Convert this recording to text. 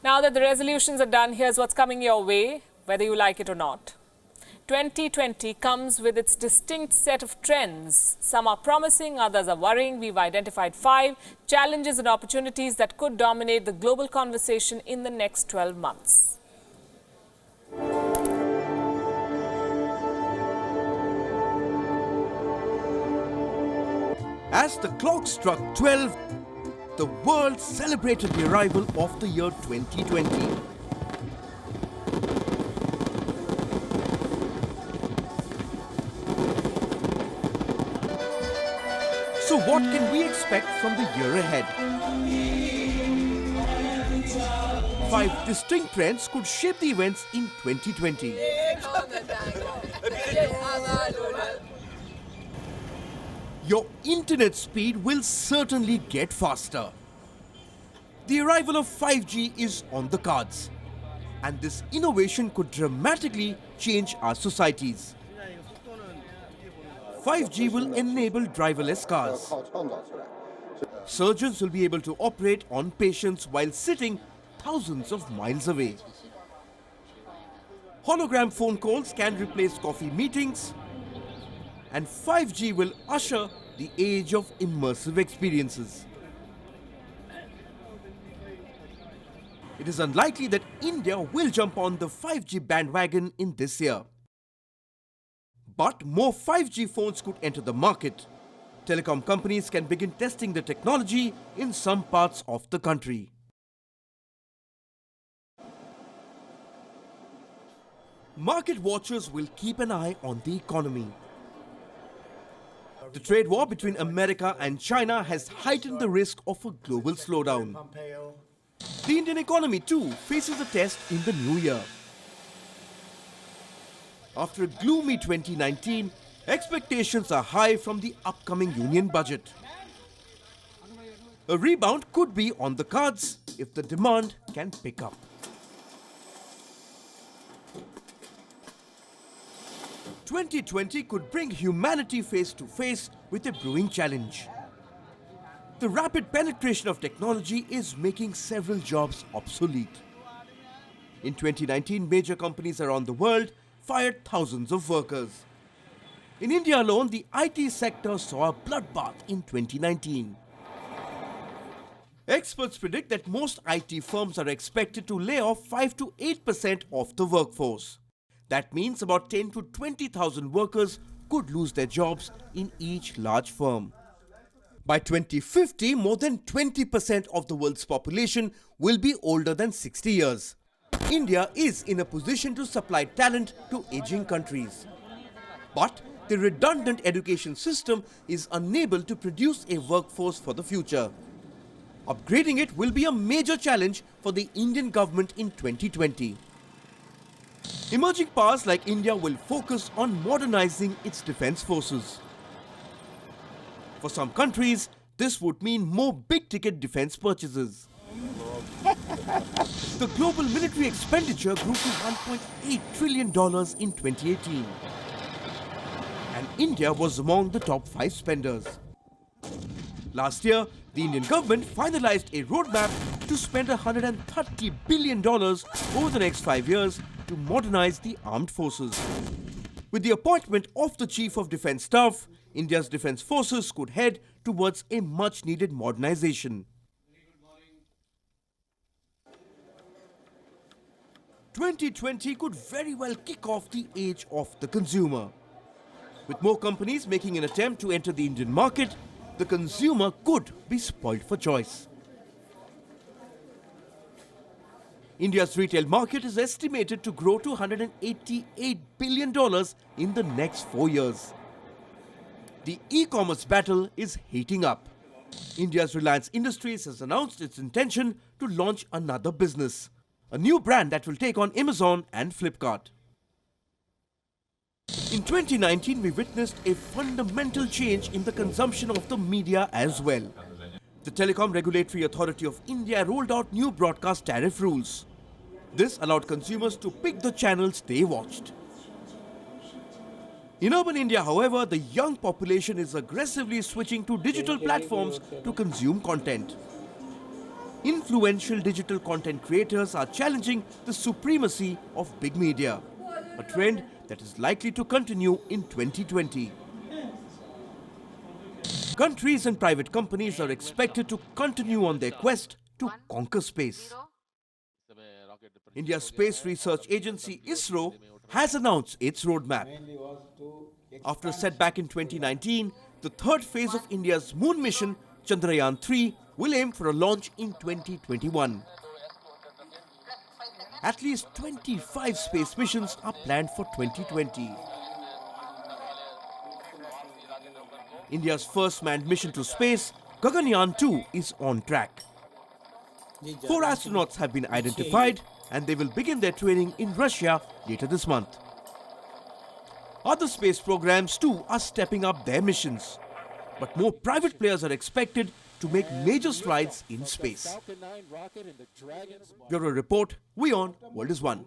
Now that the resolutions are done, here's what's coming your way, whether you like it or not. 2020 comes with its distinct set of trends. Some are promising, others are worrying. We've identified 5 challenges and opportunities that could dominate the global conversation in the next 12 months. As the clock struck 12, the world celebrated the arrival of the year 2020. So what can we expect from the year ahead? 5 distinct trends could shape the events in 2020. Your internet speed will certainly get faster. The arrival of 5G is on the cards, and this innovation could dramatically change our societies. 5G will enable driverless cars. Surgeons will be able to operate on patients while sitting thousands of miles away. Hologram phone calls can replace coffee meetings, and 5G will usher the age of immersive experiences. It is unlikely that India will jump on the 5G bandwagon in this year. But more 5G phones could enter the market. Telecom companies can begin testing the technology in some parts of the country. Market watchers will keep an eye on the economy. The trade war between America and China has heightened the risk of a global slowdown. The Indian economy too faces a test in the new year. After a gloomy 2019, expectations are high from the upcoming union budget. A rebound could be on the cards if the demand can pick up. 2020 could bring humanity face to face with a brewing challenge. The rapid penetration of technology is making several jobs obsolete. In 2019, major companies around the world fired thousands of workers. In India alone, the IT sector saw a bloodbath in 2019. Experts predict that most IT firms are expected to lay off 5 to 8% of the workforce. That means about 10 to 20,000 workers could lose their jobs in each large firm. By 2050, more than 20% of the world's population will be older than 60 years. India is in a position to supply talent to aging countries. But the redundant education system is unable to produce a workforce for the future. Upgrading it will be a major challenge for the Indian government in 2020. Emerging powers like India will focus on modernizing its defense forces. For some countries, this would mean more big-ticket defense purchases. The global military expenditure grew to $1.8 trillion in 2018. And India was among the top 5 spenders. Last year, the Indian government finalized a roadmap to spend $130 billion over the next 5 years to modernize the armed forces. With the appointment of the Chief of Defence Staff, India's defence forces could head towards a much-needed modernization. 2020 could very well kick off the age of the consumer. With more companies making an attempt to enter the Indian market, the consumer could be spoiled for choice. India's retail market is estimated to grow to $188 billion in the next 4 years. The e-commerce battle is heating up. India's Reliance Industries has announced its intention to launch another business, a new brand that will take on Amazon and Flipkart. In 2019, we witnessed a fundamental change in the consumption of the media as well. The Telecom Regulatory Authority of India rolled out new broadcast tariff rules. This allowed consumers to pick the channels they watched. In urban India, however, the young population is aggressively switching to digital platforms to consume content. Influential digital content creators are challenging the supremacy of big media, a trend that is likely to continue in 2020. Countries and private companies are expected to continue on their quest to conquer space. India's space research agency ISRO has announced its roadmap. After a setback in 2019, the third phase of India's moon mission, Chandrayaan-3, will aim for a launch in 2021. At least 25 space missions are planned for 2020. India's first manned mission to space, Gaganyaan-2, is on track. 4 astronauts have been identified and they will begin their training in Russia later this month. Other space programs too are stepping up their missions. But more private players are expected to make major strides in space. Bureau Report, Wion, World is One.